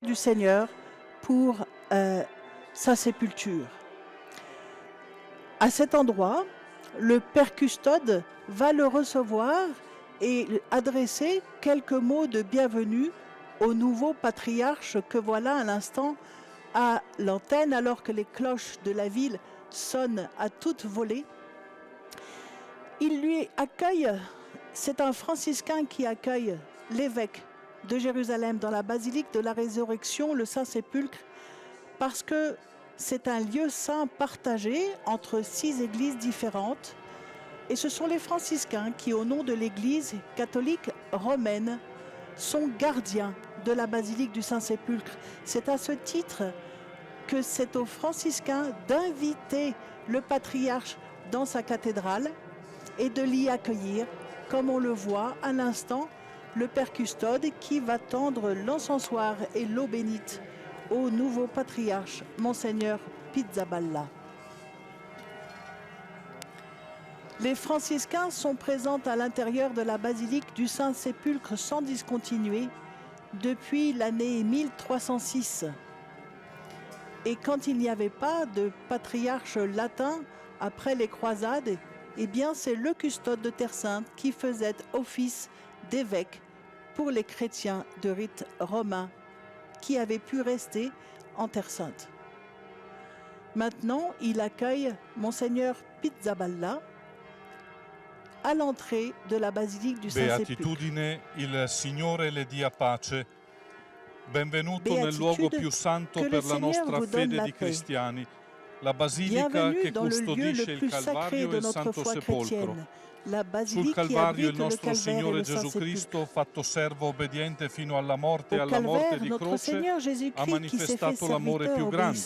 du Seigneur pour sa sépulture. À cet endroit, le Père Custode va le recevoir et adresser quelques mots de bienvenue au nouveau patriarche que voilà à l'instant à l'antenne alors que les cloches de la ville sonnent à toute volée. Il lui accueille, c'est un franciscain qui accueille l'évêque de Jérusalem dans la basilique de la Résurrection, le Saint-Sépulcre, parce que c'est un lieu saint partagé entre 6 églises différentes. Et ce sont les franciscains qui, au nom de l'Église catholique romaine, sont gardiens de la basilique du Saint-Sépulcre. C'est à ce titre que c'est aux franciscains d'inviter le patriarche dans sa cathédrale et de l'y accueillir, comme on le voit à l'instant, le Père Custode qui va tendre l'encensoir et l'eau bénite au nouveau patriarche, Monseigneur Pizzaballa. Les franciscains sont présents à l'intérieur de la basilique du Saint-Sépulcre sans discontinuer depuis l'année 1306. Et quand il n'y avait pas de patriarche latin après les croisades, eh bien c'est le custode de Terre Sainte qui faisait office d'évêque pour les chrétiens de rite romain qui avaient pu rester en Terre Sainte. Maintenant, il accueille Monseigneur Pizzaballa à l'entrée de la basilique du Saint-Sépulcre. Beatitudine, il Signore le dia pace. Benvenuto nel luogo più santo per la nostra fede di cristiani, la basilica che custodisce il Calvario e il Santo Sepolcro. Sul Calvario il nostro Signore Gesù Cristo, fatto servo obbediente fino alla morte e alla morte di croce, ha manifestato l'amore più grande,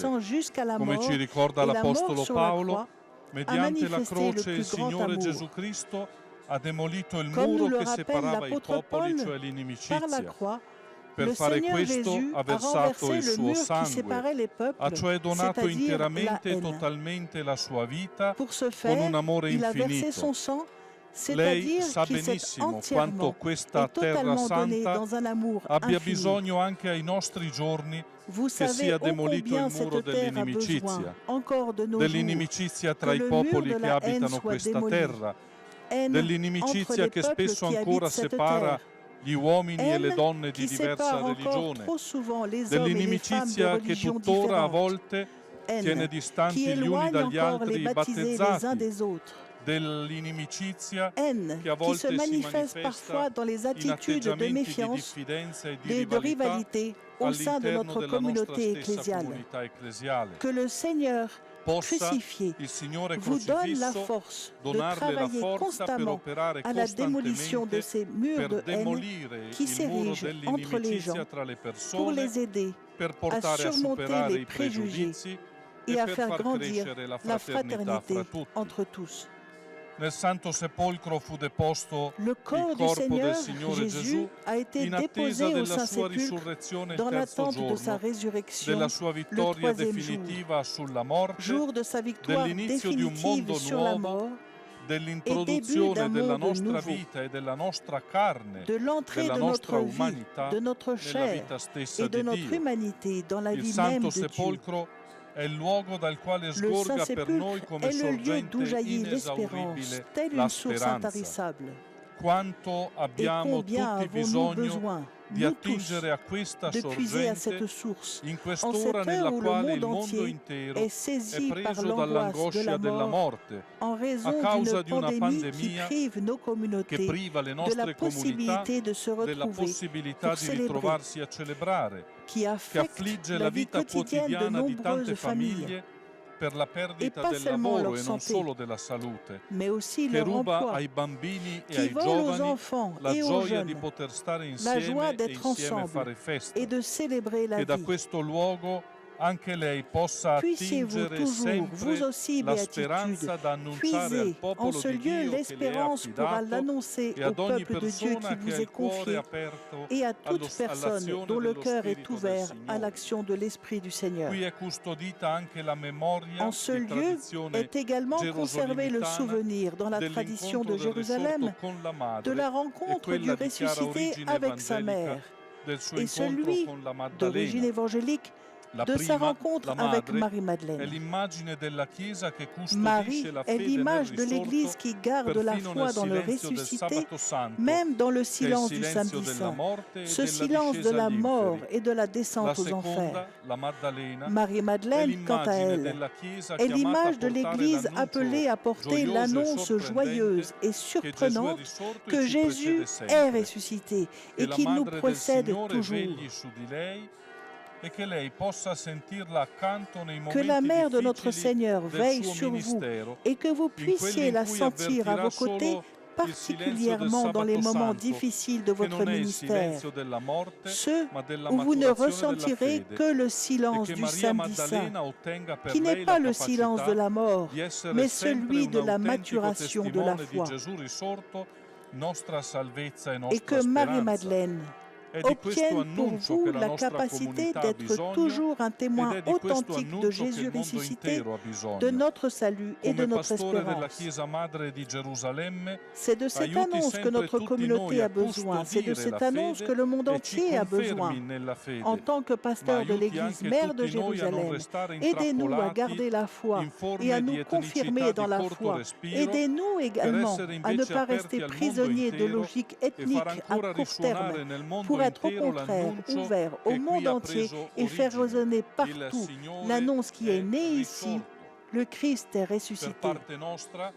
come ci ricorda l'Apostolo Paolo. Mediante la croce il Signore Gesù Cristo ha demolito il muro che separava i popoli, cioè l'inimicizia. Per fare questo ha versato il suo sangue, ha cioè donato interamente e totalmente la sua vita con un amore infinito. Lei sa benissimo quanto questa terra santa abbia bisogno anche ai nostri giorni che sia demolito il muro dell'inimicizia, dell'inimicizia tra i popoli che abitano questa terra, dell'inimicizia che spesso ancora separa gli uomini e le donne di diversa religione, dell'inimicizia che tuttora a volte tiene distanti gli uni dagli altri i battezzati, dell'inimicizia che a volte si manifesta in atteggiamenti di diffidenza e di rivalità all'interno della nostra stessa comunità ecclesiale. Possa il Signore crocifisso donarle la forza per operare costantemente per demolire il muro dell'inimicizia tra le persone, per portare a superare i pregiudizi e per far crescere la fraternità fra tutti. Nel Santo Sepolcro fu deposto il corpo del Signore Gesù in attesa della sua risurrezione il terzo giorno, della sua vittoria definitiva sulla morte, dell'inizio di un mondo nuovo, dell'introduzione della nostra vita e della nostra carne, della nostra umanità nella vita stessa di Dio. Il Santo Sepolcro è il luogo dal quale sgorga per noi come sorgente inesauribile la speranza. Quanto abbiamo tutti bisogno di attingere a questa sorgente in quest'ora nella quale il mondo intero è preso dall'angoscia della morte a causa di una pandemia che priva le nostre comunità della possibilità di ritrovarsi a celebrare, che affligge la vita quotidiana di tante famiglie per la perdita del lavoro e non solo della salute, che ruba ai bambini e ai giovani la gioia di poter stare insieme e insieme fare festa, che da questo luogo anche lei possa attingere sempre la speranza da annunciare al popolo di Dio che le è affidato e ad ogni persona che ha il cuore aperto all'azione dello Spirito del Signore. Qui è custodita anche la memoria En ce lieu est également conservé le souvenir dans la tradition de Jérusalem de la rencontre du ressuscité avec sa mère, del suo est incontro celui con la d'origine Maddalena. évangélique La de sa prima, rencontre la avec madre, è Marie-Madeleine. l'immagine della Chiesa che custodisce Marie la est fede nel l'image de l'Église risorto, qui garde la perfino foi nel dans le silenzio del ressuscité, sabato santo, même dans le che è il silence du silenzio samedi della saint, morte e ce della silence de discesa la agli mort inferi. et de la La descente aux enfers. seconda, la Maddalena, è Marie-Madeleine, quant à l'immagine elle, della Chiesa est chiamata a l'image de portare l'Église l'annuncio appelée à porter gioioso e l'annonce sorprendente joyeuse et che Gesù è surprenante risorto e que ci Jésus precede est sempre, ressuscité che et la qu'il nous Madre del précède Signore toujours. vegli su di lei e che lei possa sentirla accanto nei Que la momenti mère de notre difficili Seigneur del veille suo sur vous ministero, et que vous in quelli puissiez in la cui sentir à avvertirà vos côtés, solo il silenzio del particulièrement dans les sabato moments santo, difficiles de che votre non è il ministère, silenzio della morte, ceux ma della où vous ne maturazione della ressentirez fede, que le e silence che du Maria samedi saint, Maddalena ottenga per qui n'est lei pas la le silence de capacità la mort, di essere mais sempre celui un de la autentico maturation de la testimone di foi. Gesù risorto, nostra salvezza e Et nostra que speranza. Marie-Madeleine È di questo obtienne pour annuncio vous che la la nostra capacité comunità ha d'être bisogno toujours un ed témoin è di questo authentique de annuncio che Jésus il mondo ressuscité, intero ha de bisogno. notre salut et de Come notre pastore della espérance. Chiesa Madre di Gerusalemme, C'est de cette aiuti annonce que sempre notre tutti communauté noi a a besoin. C'est de custodire cette la annonce que fede le monde e ci entier a besoin. confermi nella fede, En tant que ma pasteur de aiuti l'Église anche mère de tutti noi a non Jérusalem, restare aidez-nous à intrappolati garder la foi in et à forme di nous confirmer etnicità dans di la corto foi. respiro Aidez-nous per également essere à ne invece pas aperti rester al mondo prisonniers de intero logiques e far ethniques à ancora court terme, risuonare nel mondo pour être au intero contraire l'annuncio ouvert au che qui monde ha entier preso et faire origine. résonner Il partout Signore l'annonce qui est è née ici, risorto. le Christ est Per ressuscité. parte nostra,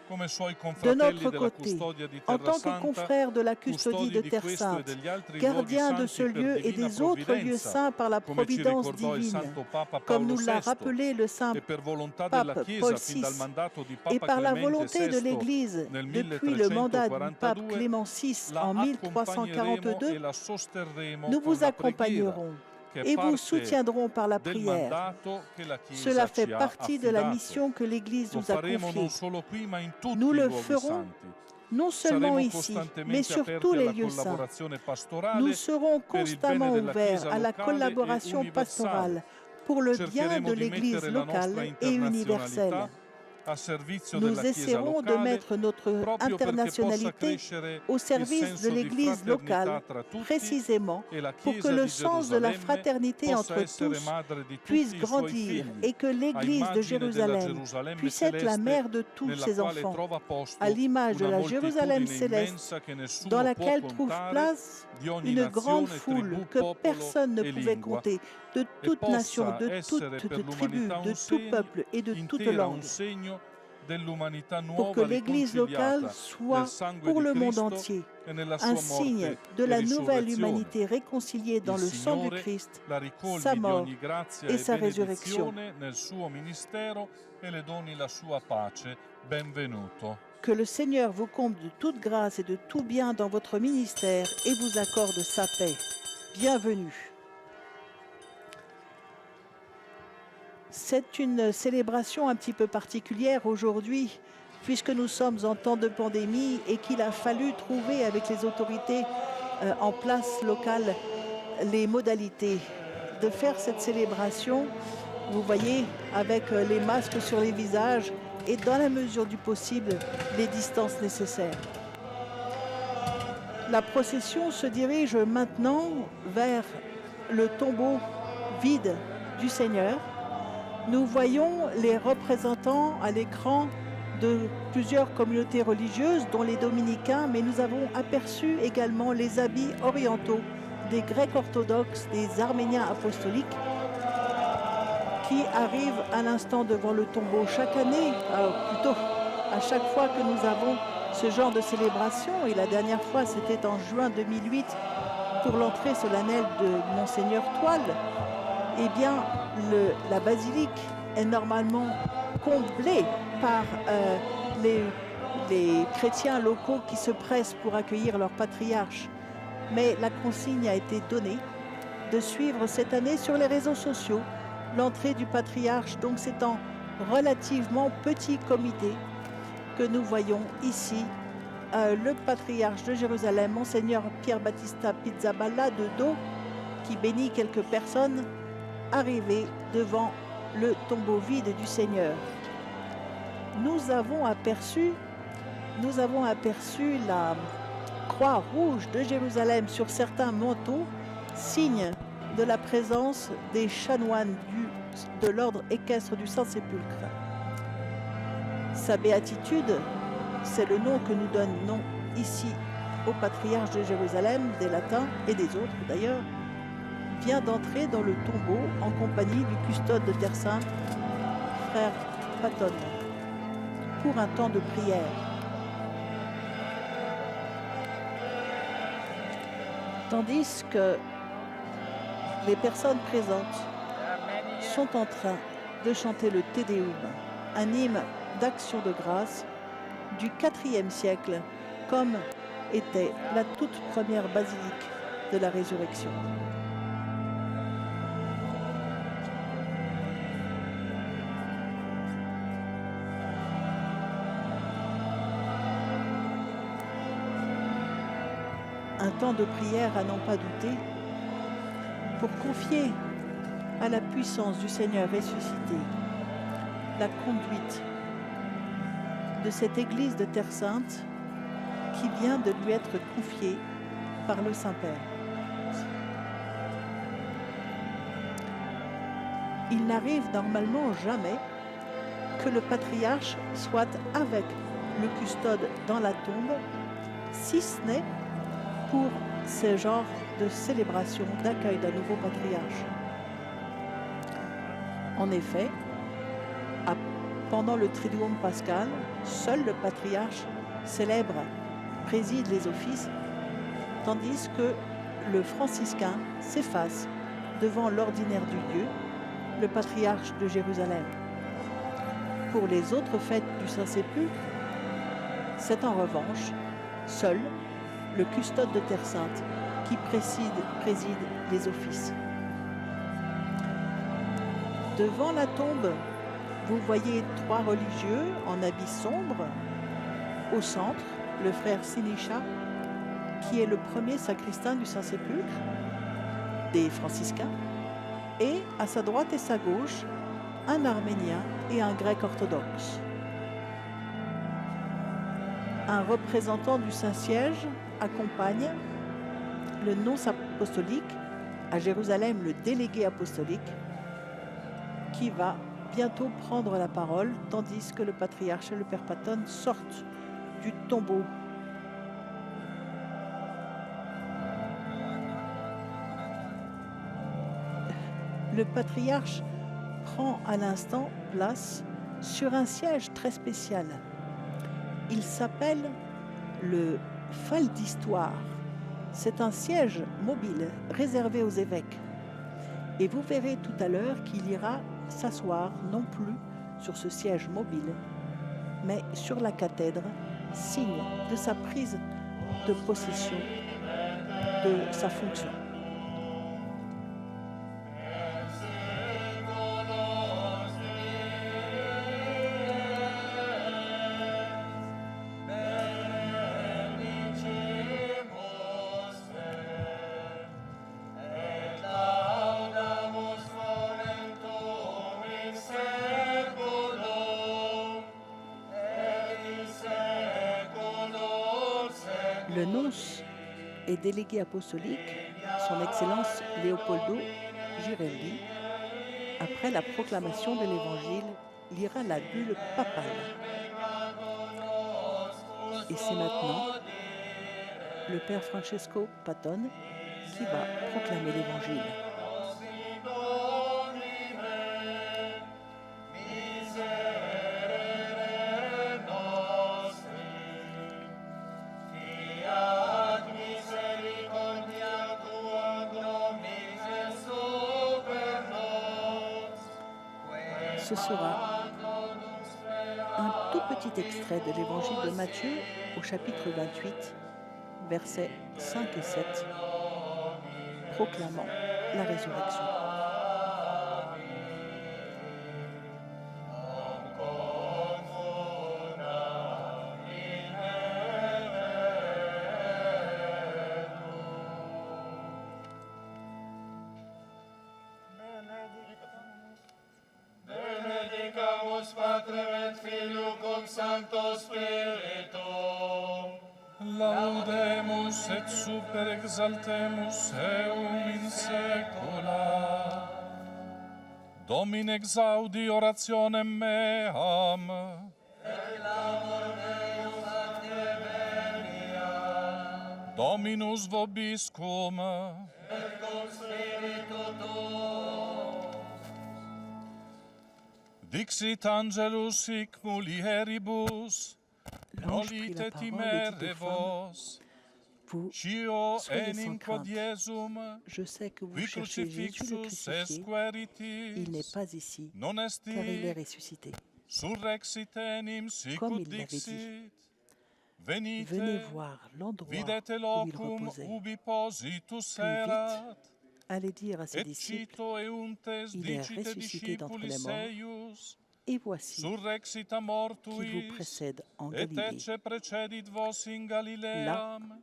come suoi De confratelli notre della côté, custodia di en Terra tant que Santa, confrères de la custodie custodi de di Terre questo e Sainte, degli altri luoghi gardiens de ce santi per lieu et divina des autres lieux provvidenza, saints par la come ci providence ricordò il divine, Santo Papa comme Paolo nous l'a VI, rappelé le Saint e per volontà della Pape Chiesa Paul fin dal VI, mandato di et Papa par la Clemente volonté de VI l'Église nel depuis le mandat du pape 1342, Clément VI la en accompagneremo 1342, e la sosterremo nous con vous la preghiera, accompagnerons che è et vous parte soutiendrons par la del prière. mandato che la Chiesa Cela fait ci ha partie de la affidato. mission que l'Église Lo nous a faremo non confiée. solo qui, ma in tutti Nous i le luoghi ferons santi. non seulement Saremo ici, mais costantemente sur aperti tous les alla lieux saints. collaborazione Nous pastorale serons per il bene constamment della ouverts Chiesa à la locale e collaboration universale. pastorale pour le bien Cercheremo de di l'Église mettere la nostra locale et universelle. internazionalità a servizio Nous della Chiesa essaierons de locale mettre notre proprio perché possa internationalité crescere au il service de senso di l'Église fraternità locale, tra tutti précisément e la pour que Chiesa le di sens de la Gerusalemme fraternité possa entre essere tous madre di puisse tutti i suoi grandir figli, et que a l'Église de immagine della Jérusalem Gerusalemme puisse être la celeste mère de tous nella ses quale enfants, trova posto à l'image de una la Jérusalem moltitudine céleste immensa che nessuno dans può laquelle trouve contare place di ogni une grande nazione, foule tribù, que popolo personne ne e pouvait lingua, compter, de e toute nation, possa de essere toute per tribu, l'umanità de un tout segno peuple et de toute intera un langue, segno dell'umanità pour que nuova l'Église locale riconciliata nel soit sangue pour di le monde Cristo entier e nella un sua signe morte de e la nouvelle risurrezione. humanité réconciliée dans Il le sang du Signore Christ, la sa ricolmi di mort ogni grazia et e sa résurrection. benedizione nel suo ministero e le doni la sua pace. Benvenuto. Que le Seigneur vous comble de toute grâce et de tout bien dans votre ministère et vous accorde sa paix. Bienvenue. C'est une célébration un petit peu particulière aujourd'hui, puisque nous sommes en temps de pandémie et qu'il a fallu trouver avec les autorités en place locale les modalités de faire cette célébration. Vous voyez, avec les masques sur les visages et dans la mesure du possible, les distances nécessaires. La procession se dirige maintenant vers le tombeau vide du Seigneur. Nous voyons les représentants à l'écran de plusieurs communautés religieuses, dont les dominicains, mais nous avons aperçu également les habits orientaux des Grecs orthodoxes, des Arméniens apostoliques, qui arrivent à l'instant devant le tombeau. Chaque année, plutôt à chaque fois que nous avons ce genre de célébration, et la dernière fois c'était en juin 2008 pour l'entrée solennelle de Monseigneur Toile, eh bien la basilique est normalement comblée par les chrétiens locaux qui se pressent pour accueillir leur patriarche. Mais la consigne a été donnée de suivre cette année sur les réseaux sociaux l'entrée du patriarche. Donc c'est en relativement petit comité que nous voyons ici le patriarche de Jérusalem, Monseigneur Pierre Battista Pizzaballa de dos, qui bénit quelques personnes arrivées devant le tombeau vide du Seigneur. Nous avons aperçu croix rouge de Jérusalem sur certains manteaux, signe de la présence des chanoines de l'ordre équestre du Saint-Sépulcre. Sa béatitude, c'est le nom que nous donnons ici au patriarche de Jérusalem, des Latins et des autres d'ailleurs, vient d'entrer dans le tombeau en compagnie du custode de Terre Sainte, frère Patton, pour un temps de prière. Tandis que les personnes présentes sont en train de chanter le Te Deum, un hymne d'action de grâce du IVe siècle, comme était la toute première basilique de la résurrection. Un temps de prière à n'en pas douter, pour confier à la puissance du Seigneur ressuscité la conduite de cette église de Terre Sainte qui vient de lui être confiée par le Saint-Père. Il n'arrive normalement jamais que le patriarche soit avec le custode dans la tombe, si ce n'est pour ces genres de célébration d'accueil d'un nouveau patriarche. En effet, pendant le Triduum pascal, seul le patriarche célèbre, préside les offices, tandis que le franciscain s'efface devant l'ordinaire du Dieu, le patriarche de Jérusalem. Pour les autres fêtes du Saint-Sépulcre, c'est en revanche seul le custode de Terre Sainte qui préside les offices. Devant la tombe, vous voyez 3 religieux en habits sombres. Au centre, le frère Sinisha, qui est le premier sacristain du Saint-Sépulcre, des franciscains, et à sa droite et sa gauche, un arménien et un grec orthodoxe. Un représentant du Saint-Siège accompagne le nonce apostolique, à Jérusalem le délégué apostolique, qui va bientôt prendre la parole, tandis que le patriarche et le père Patton sortent du tombeau. Le patriarche prend à l'instant place sur un siège très spécial. Il s'appelle le Fal d'Histoire. C'est un siège mobile réservé aux évêques. Et vous verrez tout à l'heure qu'il ira s'asseoir non plus sur ce siège mobile, mais sur la cathèdre, signe de sa prise de possession de sa fonction. Le nonce et délégué apostolique, son Excellence Leopoldo Girelli, après la proclamation de l'Évangile, lira la bulle papale. Et c'est maintenant le père Francesco Patton qui va proclamer l'Évangile. Ce sera un tout petit extrait de l'évangile de Matthieu au chapitre 28, versets 5 et 7, proclamant la résurrection. Patrem et Filium cum Sancto Spiritum. Laudemus Deus et super exaltemus eum in saecula. Domine exaudi orationem meam. Et clamor meum facte venia. Dominus vobiscum. Et cum spiritu tuo. Dixit angelus hic mulieribus. Nolite timere vos. Cio enim quod Iesum, qui crucifixus esqueritis, il n'est pas ici, non esti, car il est ressuscité. Surrexit enim Comme sicut il l'avait dit. dixit. Venite, Venez voir l'endroit videte où il locum reposait. ubi positus Puis erat, allez dire à ses et disciples, cito euntes il est dicite ressuscité d'entre les discipulis morts, eius, et voici surrexita qu'il vous mortuis, précède en et Galilée. ecce precedit vos in Galileam,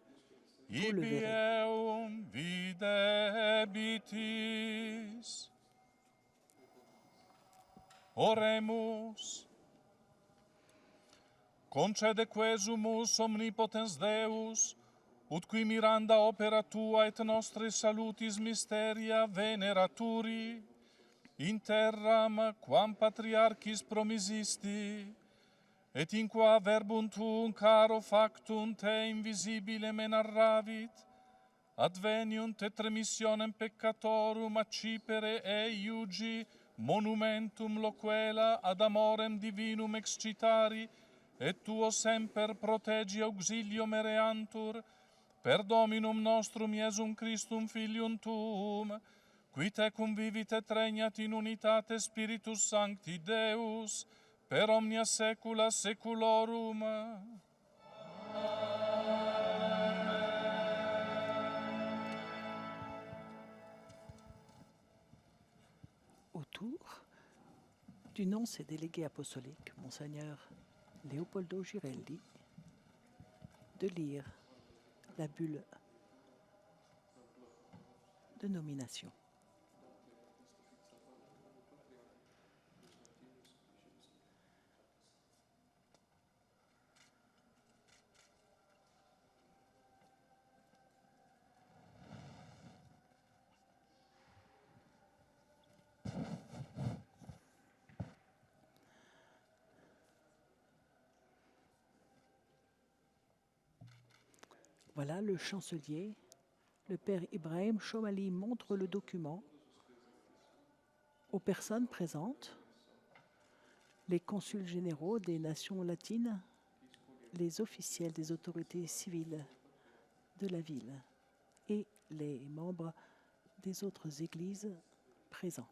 vous le ibi verrez. eum videbitis. Oremus. Concede quesumus omnipotens Deus, ut qui miranda opera tua et nostri salutis mysteria veneraturi, in terram quam patriarchis promisisti, et in qua verbum tuum caro factum te invisibilem enarravit, adveniunt et remissionem peccatorum accipere eiugi monumentum loquela ad amorem divinum excitari, et tuo semper protegi auxilio mereantur, per Dominum nostrum Iesum Christum Filium tuum, qui tecum vivit et regnat in unitate Spiritus Sancti Deus, per omnia saecula saeculorum. Autour du nonce et délégué apostolique, Monseigneur Leopoldo Gireldi, de lire la bulle de nomination. Voilà, le chancelier, le père Ibrahim Chomali, montre le document aux personnes présentes, les consuls généraux des nations latines, les officiels des autorités civiles de la ville et les membres des autres églises présents.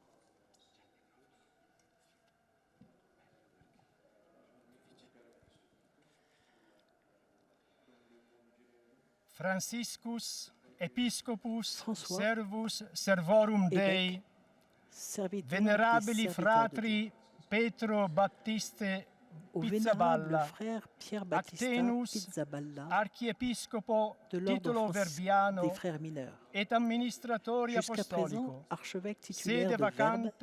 Franciscus Episcopus François Servus Servorum Dei, Venerabili Fratri Petro Battiste au vénérable Pizzaballa, frère Pierre Battista Actenus Pizzaballa Archiepiscopo de l'ordre Titulo des Verbiano frères mineurs, et Administratori jusqu'à présent Apostolico, archevêque titulaire sede de Verbe vacante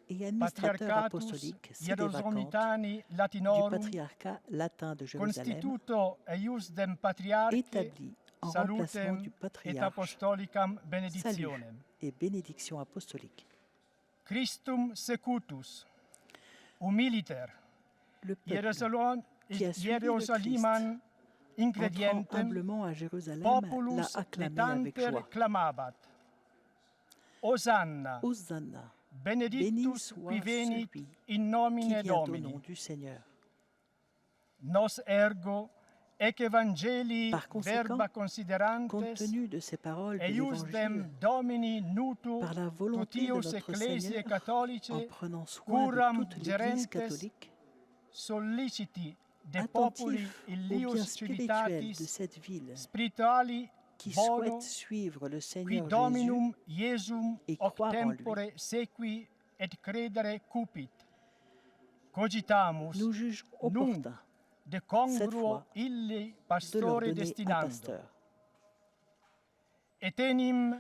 et administrateur Patriarchatus apostolique, sede vacante Hierosomitani du Latinorum, patriarcat latin de Jérusalem, constituto eiusdem Patriarche, établi en remplacement salutem du et patriarche, apostolicam salut benedictionem. et bénédiction apostolique. Christum secutus, humiliter, Le peuple qui a suivi le Hierosaliman Christ, entrant ingredientem, humblement à Jérusalem, l'a populus acclamé avec letanter joie. clamabat. Hosanna, Hosanna, béni benedictus soit qui venit celui in qui nomine vient au nom Domini. du Seigneur. Nos ergo, ec evangelii Par conséquent, verba compte considerantes, tenu de ces paroles de eiusdem l'Évangile, Domini nutu par la volonté de tutius notre ecclesiae Seigneur, catholicae, en prenant soin curam de toute l'Église gerentes, catholique, solliciti de populi attentif au bien illius spirituel civitatis, de cette ville, spirituali qui bono, souhaite suivre le qui Seigneur Jésus Dominum Iesum et hoc croire en lui. tempore sequi et credere cupit. Cogitamus nous juge opportun de cette congruo fois illi de leur pastore donner un destinando. pasteur. Et enim En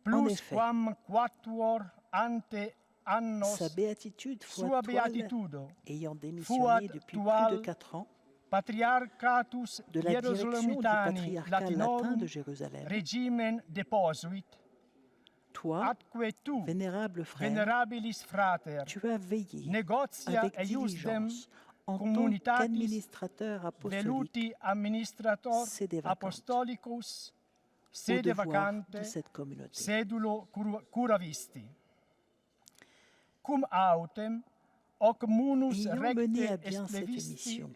plus effet, quam quatuor ante annos sa béatitude sua fois toile, beatitudo ayant fuat démissionné depuis plus de tual 4 ans, Patriarchatus de la direction du Hieronymitani patriarcat latin Latinorum de Jérusalem, regimen deposuit, toi, atque tu, vénérable frère, venerabilis frater, tu as veillé negotia avec eiusdem diligence en tant communitatis qu'administrateur apostolique veluti administrator sede vacante, apostolicus au sede devoir vacante de cette communauté. sedulo curavisti. Cum autem hoc munus Ayant mené à recte bien cette explevisti mission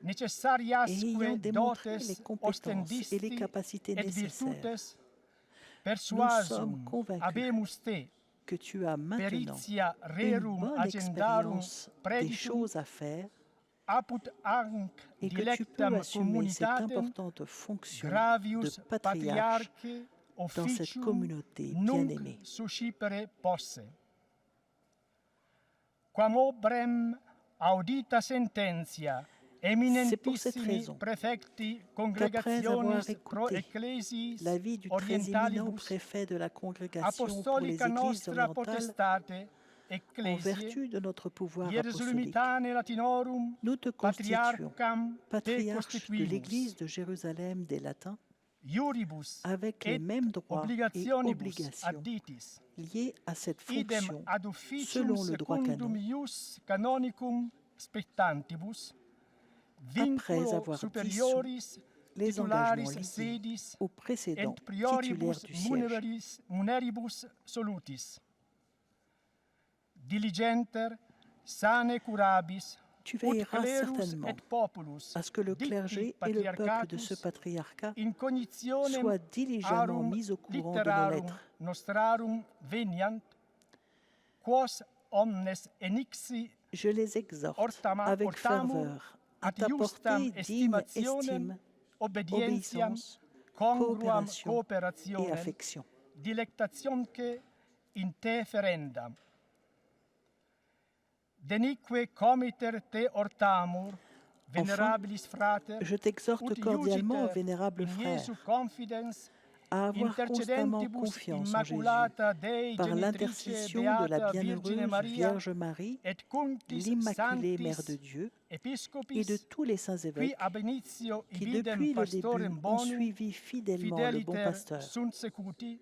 et necessariasque ayant démontré dotes les compétences et les ostendisti capacités et nécessaires, virtutes nous persuasum sommes convaincus habemus te que tu as maintenant peritia une rerum bonne agendarum expérience des preditum choses à faire apud hanc et que tu peux dilectam assumer cette communitatem importante fonction de gravius patriarche patriarche dans cette officium communauté nunc bien-aimée. suscipere posse. Quam obrem audita sententia C'est pour cette eminentissimi raison prefecti qu'après avoir congregationis pro écouté ecclesiis l'avis du très éminent orientalibus préfet de la congrégation pour les apostolica églises nostra orientales, potestate en ecclesiae vertu de notre pouvoir apostolique, Hieronymitane Latinorum nous te constituons patriarcham te patriarche de constituimus l'Église de Jérusalem des Latins iuribus avec et les mêmes droits et obligationibus obligations additis liées à cette idem fonction ad officium selon le droit secundum canon. ius canonicum spectantibus Après vinculo avoir superioris les titularis engagements liés sedis aux précédents et prioribus titulaires du siège. muneribus solutis diligenter sane curabis Tu ut veilleras clerus certainement et populus à ce que le clergé et le peuple de ce patriarcat in cognitionem soient diligemment arum mis au courant de nos litterarum lettres, nostrarum veniant, quos omnes enixi je les exhorte avec hortamur ferveur à ad iustam t'apporter digne estimationem, estime, obedientiam, obéissance, congruam coopération et cooperationem, affection. dilectationque in te ferendam. Denique comiter te hortamur, venerabilis frater, Je t'exhorte ut cordialement, iugiter vénérable in frère, Iesu confidens à avoir constamment intercedentibus confiance en Jésus immaculata Dei par genitrice l'intercession de la beata Virgine bienheureuse Maria Vierge Marie, et cuntis l'Immaculée sanctis Mère de Dieu, et episcopis de tous les saints qui évêques ab initio qui ibidem depuis le pastorem début ont bonum suivi fidèlement le bon fideliter pasteur. sunt secuti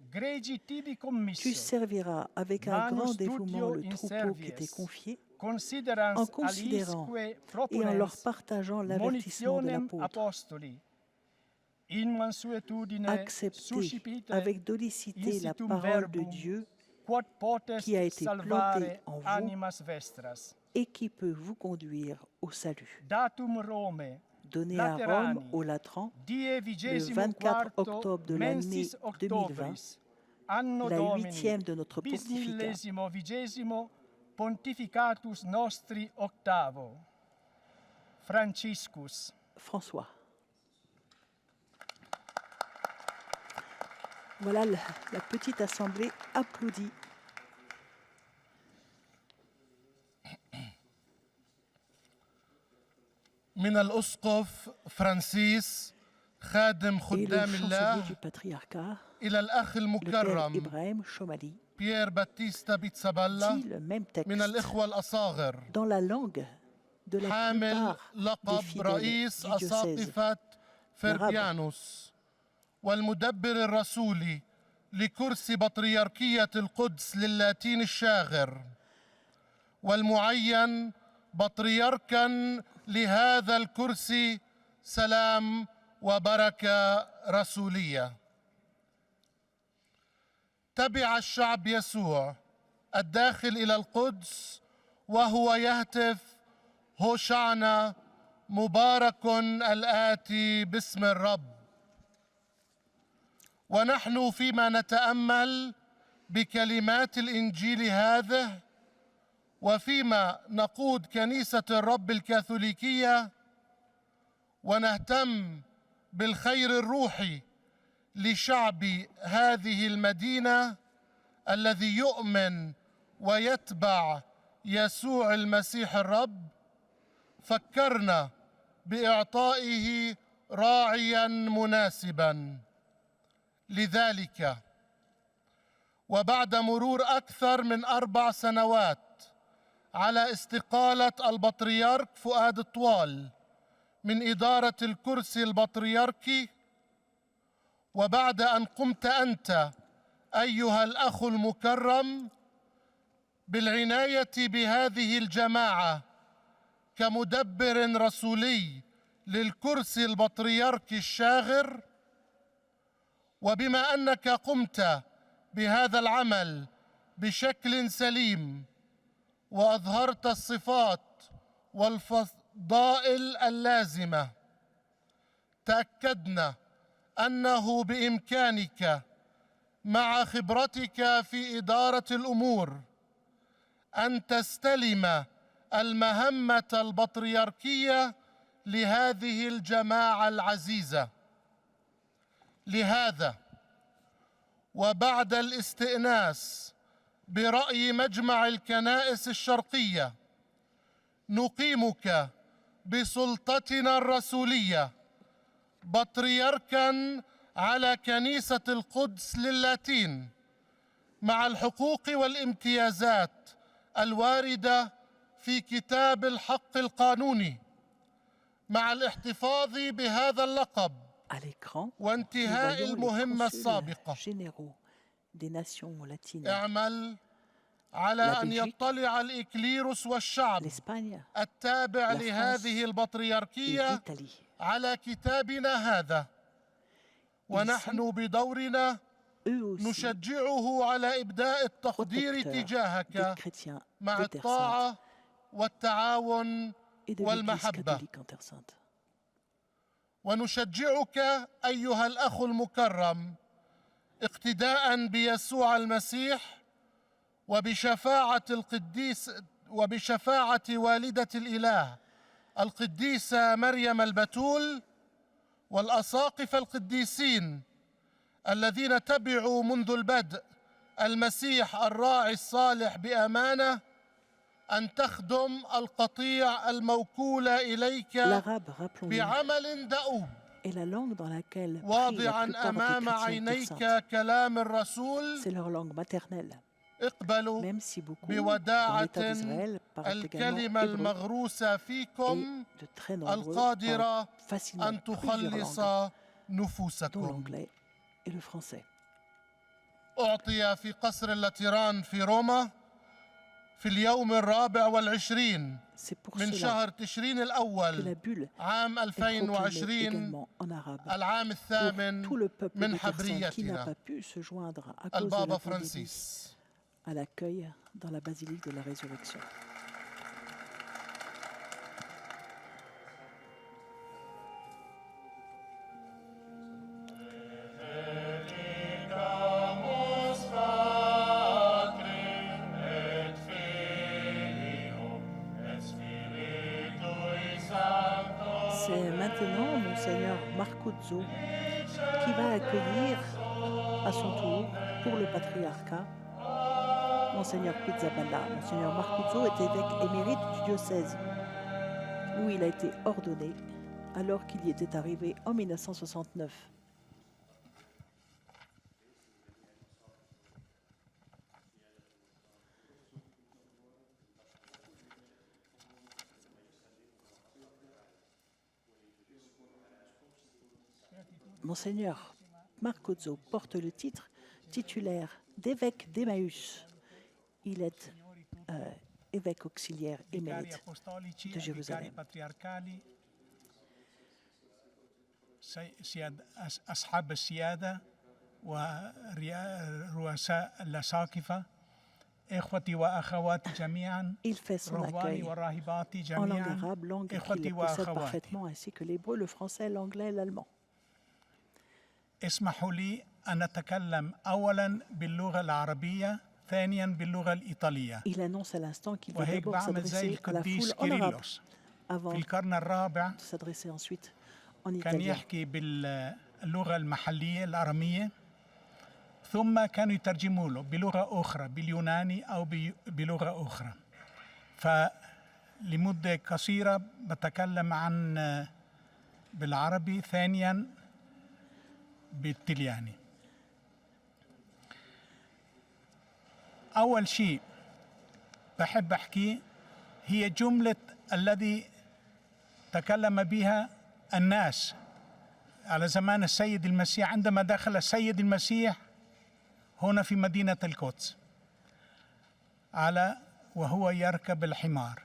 gregi tibi Tu commisso serviras avec un Manus grand dévouement studio le in troupeau qui t'est servies, confié, considerans en considérant alisque et en proponens leur partageant l'avertissement de monitionem l'apôtre. apostoli in mansuetudine Acceptez suscipite avec dolicité la incitum parole de verbum, Dieu quod potest qui a été salvare plantée en vous animas vestras. et qui peut vous conduire au salut. Datum Rome, Donné à Rome, Laterani, au Latran, die le 24 octobre de l'année mensis 2020, octobris, anno la Domini, 8e de notre pontificat, bismillesimo vigesimo pontificatus nostri octavo. Franciscus. François. Voilà, la petite assemblée applaudit. من الأسقف فرانسيس خادم Et le خدام chancelier الله du patriarcat, إلى الأخ le père المكرم Ibrahim Chomali, بيير باتيستا بيتسابالا dit le même texte من الإخوة الأصاغر dans la langue de la حامل plupart des لقب fidèles رئيس du diocèse. أساقفة فربيانوس والمدبر الرسولي لكرسي بطريركية القدس للاتين الشاغر والمعين بطريركا لهذا الكرسي سلام وبركة رسولية. تبع الشعب يسوع الداخل إلى القدس وهو يهتف هوشعنا مبارك الآتي باسم الرب. ونحن فيما نتأمل بكلمات الإنجيل هذه وفيما نقود كنيسة الرب الكاثوليكية ونهتم بالخير الروحي لشعب هذه المدينة الذي يؤمن ويتبع يسوع المسيح الرب، فكرنا بإعطائه راعيا مناسبا. لذلك وبعد مرور أكثر من 4 سنوات على استقالة البطريرك فؤاد الطوال من إدارة الكرسي البطريركي، وبعد أن قمت أنت أيها الأخ المكرم بالعناية بهذه الجماعة كمدبر رسولي للكرسي البطريركي الشاغر، وبما أنك قمت بهذا العمل بشكل سليم وأظهرت الصفات والفضائل اللازمة، تأكدنا أنه بإمكانك مع خبرتك في إدارة الأمور أن تستلم المهمة البطريركية لهذه الجماعة العزيزة. لهذا وبعد الاستئناس برأي مجمع الكنائس الشرقية نقيمك بسلطتنا الرسولية بطريركاً على كنيسة القدس للاتين، مع الحقوق والامتيازات الواردة في كتاب الحق القانوني، مع الاحتفاظ بهذا اللقب وانتهاء المهمة السابقة. اعمل على أن يطلع الإكليروس والشعب التابع لهذه البطريركية على كتابنا هذا، ونحن بدورنا نشجعه على إبداء التقدير تجاهك مع الطاعة والتعاون والمحبة. ونشجعك أيها الأخ المكرم اقتداء بيسوع المسيح وبشفاعة والدة الإله القديسة مريم البتول والأساقفة القديسين الذين تبعوا منذ البدء المسيح الراعي الصالح بأمانة، أن تخدم القطيع الموكول إليك بعمل دؤوب، واضعاً أمام عينيك كلام الرسول. اقبلوا بوداعة الكلمة المغروسة فيكم القادرة أن تخلص نفوسكم. أعطي في قصر اللاتران في روما في اليوم 24 من شهر تشرين الأول عام 2020 العام الثامن من حبريتنا البابا فرانسيس. à l'accueil dans la basilique de la Résurrection. C'est maintenant Monseigneur Marcuzzo qui va accueillir à son tour pour le patriarcat Monseigneur Pizzaballa. Monseigneur Marcuzzo est évêque émérite du diocèse où il a été ordonné alors qu'il y était arrivé en 1969. Monseigneur Marcuzzo porte le titre titulaire d'évêque d'Emmaüs. Il est évêque auxiliaire émérite de Jérusalem. أصحاب السيادة ورؤساء الأساقفة إخوتي وأخواتي جميعا رهباني وراهباتي جميعا إخوتي وأخواتي ainsi que l'hébreu, le français, l'anglais et l'allemand. اسمحوا لي أن أتكلم أولا باللغة العربية ثانيا باللغة الإيطالية. Il annonce à l'instant qu'il va وهيك d'abord بعمل زي s'adresser à la القديس foule en arabe كيرلس avant في القرن الرابع. de s'adresser ensuite en كان italien. يحكي باللغة المحلية الأرامية، ثم كانوا يترجموا له بلغة أخرى باليوناني أو بلغة أخرى. فلمدة قصيرة بتكلم عن بالعربي، ثانيا بالإيطالياني. أول شيء بحب أحكي هي جملة الذي تكلم بها الناس على زمان السيد المسيح، عندما دخل السيد المسيح هنا في مدينة القدس وهو يركب الحمار،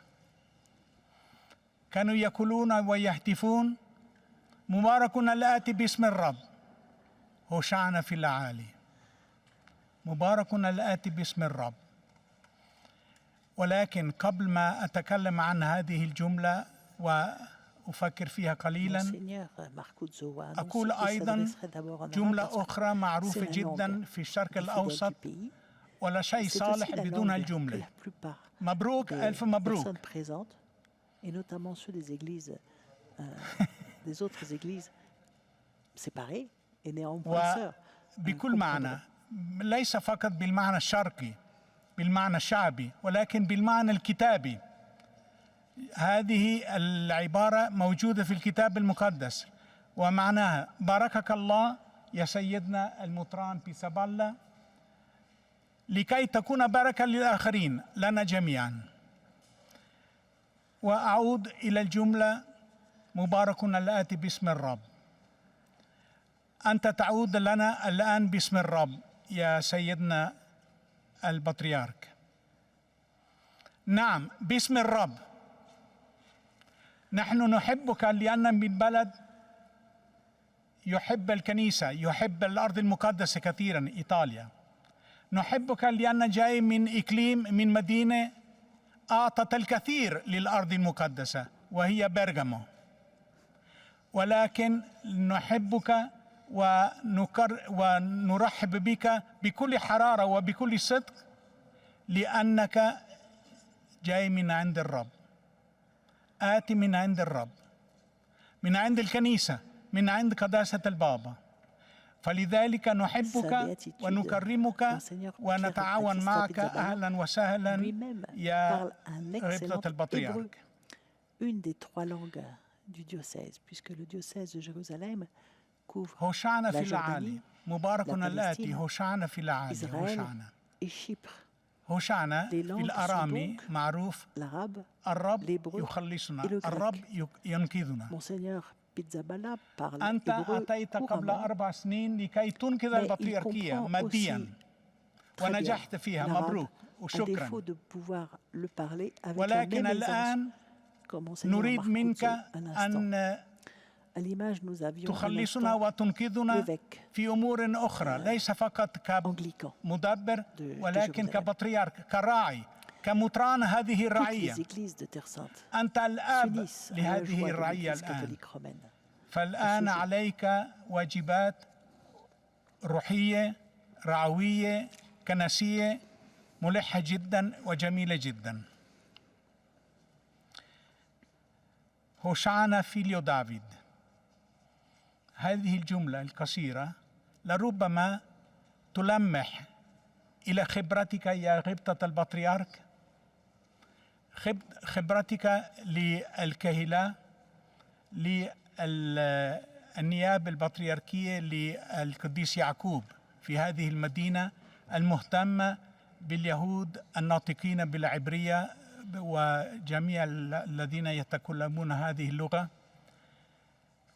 كانوا يقولون ويهتفون: مبارك الآتي باسم الرب، هوشعنا في الأعالي. مبارك الآتي باسم الرب. ولكن قبل ما أتكلم عن هذه الجملة وأفكر فيها قليلا، أقول أيضا جملة أخرى معروفة جدا في الشرق الأوسط، ولا شيء صالح بدون الجملة. مبروك، ألف مبروك. Et notamment ceux des églises, des autres églises séparées et néanmoins sœurs. بكل معنى، ليس فقط بالمعنى الشرقي بالمعنى الشعبي، ولكن بالمعنى الكتابي. هذه العبارة موجودة في الكتاب المقدس، ومعناها: باركك الله يا سيدنا المطران بيسابالا، لكي تكون بركة للآخرين لنا جميعا. وأعود إلى الجملة: مبارك الآتي باسم الرب. أنت تعود لنا الآن باسم الرب يا سيدنا البطريرك. نعم، باسم الرب. نحن نحبك لأن من بلد يحب الكنيسة، يحب الأرض المقدسة كثيرا، إيطاليا. نحبك لأن جاي من إقليم، من مدينة أعطت الكثير للأرض المقدسة وهي برغامو. ولكن نحبك ونرحب بك بكل حرارة وبكل صدق، لأنك جاي من عند الرب، آتي من عند الرب، من عند الكنيسة، من عند قداسة البابا. فلذلك نحبك ونكرمك ونتعاون معك. أهلا وسهلا يا غبطة البطريرك. Une des trois langues du diocèse, puisque le diocèse de Jérusalem couvre هوشعنا في la Jordanie, الأعالي. مبارك la الآتي، Palestine, هوشعنا في الأعالي. Israël هوشعنا. et Chypre. هوشعنا Les في langues الأرامي sont donc معروف: l'arabe, الرب l'hébreu يخلصنا، et le grec. الرب ينقذنا. Monseigneur Pizzaballa parle أنت hébreu أتيت قبل couramment, 4 سنين لكي تنقذ mais il البطريركية comprend ماديا، aussi très bien ونجحت فيها. l'arabe, مبروك à وشكرا. défaut de pouvoir le parler avec la ولكن même aisance الآن comme Monseigneur نريد منك Marcuzzo un instant. أن À l'image, nous avions un تخلصنا instant وتنقذنا l'évêque في أمور أخرى، ليس فقط anglican كمدبر de ولكن Jérusalem. كبطريرك، كراعي، كمطران هذه Toutes الرعية. les églises de Terre Sainte أنت الآب s'unissent à la لهذه joie de الرعية l'Église الآن. catholique romaine. فالآن عليك واجبات روحية، رعوية، كنسية ملحة جدا وجميلة جدا. هوشعنا فيليو دافيد. هذه الجملة القصيرة لربما تلمح إلى خبرتك يا غبطة البطريرك، خبرتك للكهنة، للنيابة البطريركية للقديس يعقوب في هذه المدينة المهتمة باليهود الناطقين بالعبرية وجميع الذين يتكلمون هذه اللغة.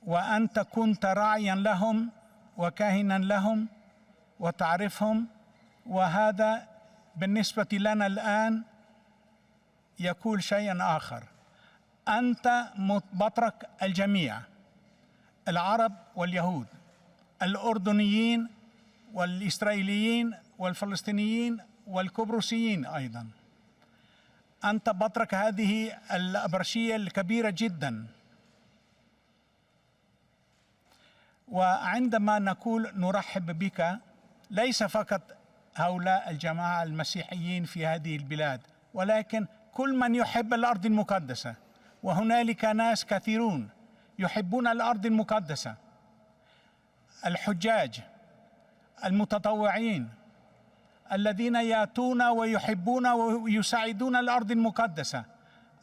وأنت كنت راعيا لهم وكاهنا لهم وتعرفهم، وهذا بالنسبة لنا الآن يقول شيئا آخر: أنت بطرك الجميع، العرب واليهود، الأردنيين والإسرائيليين والفلسطينيين والقبرصيين أيضا. أنت بطرك هذه الأبرشية الكبيرة جدا. وعندما نقول نرحب بك، ليس فقط هؤلاء الجماعة المسيحيين في هذه البلاد، ولكن كل من يحب الأرض المقدسة. وهنالك ناس كثيرون يحبون الأرض المقدسة: الحجاج، المتطوعين، الذين يأتون ويحبون ويساعدون الأرض المقدسة.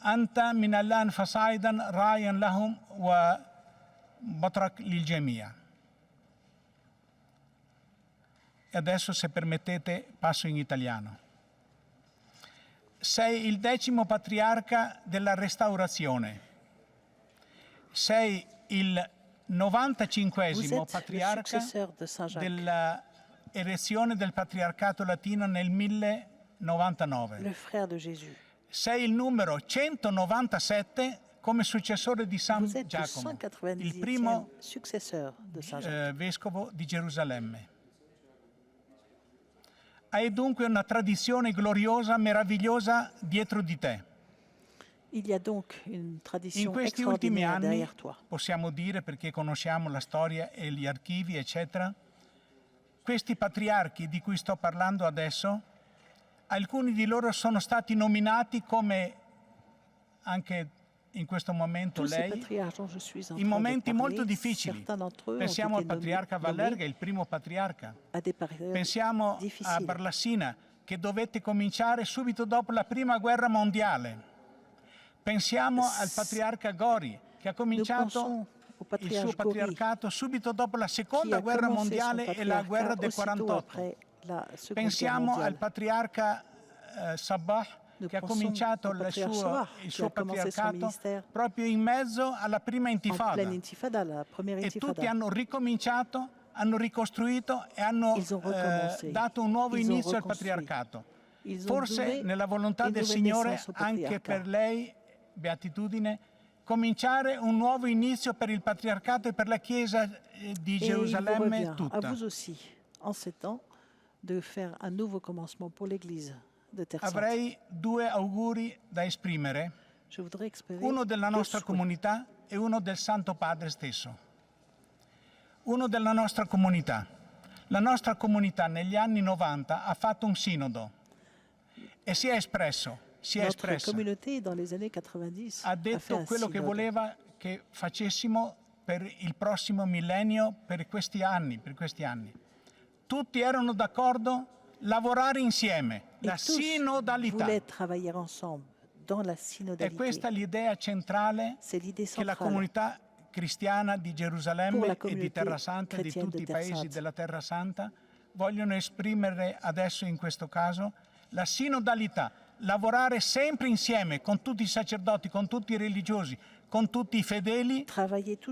أنت من الآن فصاعدا راعيا لهم وبطرك للجميع. Adesso, se permettete, passo in italiano. Sei il 10° patriarca della Restaurazione. Sei il 95esimo patriarca dell'erezione del patriarcato latino nel 1099. Le frère de Jésus. Sei il numero 197 come successore di San Giacomo, il primo vescovo di Gerusalemme. Hai dunque una tradizione gloriosa, meravigliosa dietro di te. Il y a donc une tradition In questi ultimi extraordinaire anni, derrière toi. possiamo dire, perché conosciamo la storia e gli archivi, eccetera, questi patriarchi di cui sto parlando adesso, alcuni di loro sono stati nominati come, anche in questo momento lei, in momenti molto difficili. Pensiamo al patriarca Vallerga, il primo patriarca. Pensiamo a Barlassina, che dovette cominciare subito dopo la prima guerra mondiale. Pensiamo al patriarca Gori, che ha cominciato il suo patriarcato subito dopo la seconda guerra mondiale e la guerra del 48. Pensiamo al patriarca Sabah, che ha cominciato il suo patriarcato proprio in mezzo alla prima intifada. E tutti hanno ricominciato, hanno ricostruito e hanno dato un nuovo inizio al patriarcato. Forse nella volontà del Signore anche per lei, Beatitudine, cominciare un nuovo inizio per il patriarcato e per la Chiesa di Gerusalemme tutta. A vous aussi, en ces temps, de faire un nouveau commencement pour l'Église de Terre Sainte. Avrei due auguri da esprimere, uno della nostra comunità e uno del Santo Padre stesso. Uno della nostra comunità. La nostra comunità negli anni 90 ha fatto un sinodo e si è espressa. Ha detto quello che voleva che facessimo per il prossimo millennio, per questi anni. Tutti erano d'accordo lavorare insieme, la sinodalità. E questa è l'idea centrale che la comunità cristiana di Gerusalemme e di Terra Santa e di tutti i paesi della Terra Santa vogliono esprimere adesso in questo caso, la sinodalità. Lavorare sempre insieme con tutti i sacerdoti, con tutti i religiosi, con tutti i fedeli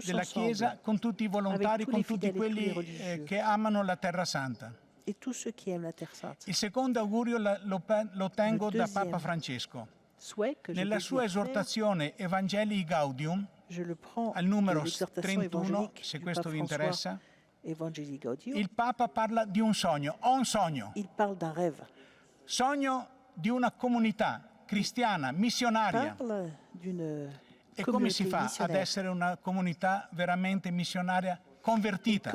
della Chiesa, con tutti i volontari, con tutti quelli che amano la Terra Santa. Il secondo augurio lo tengo da Papa Francesco. Nella sua esortazione Evangelii Gaudium, al numero 31, se questo vi interessa, il Papa parla di un sogno. Ho un sogno. Sogno di una comunità cristiana, missionaria. E come si fa ad essere una comunità veramente missionaria convertita?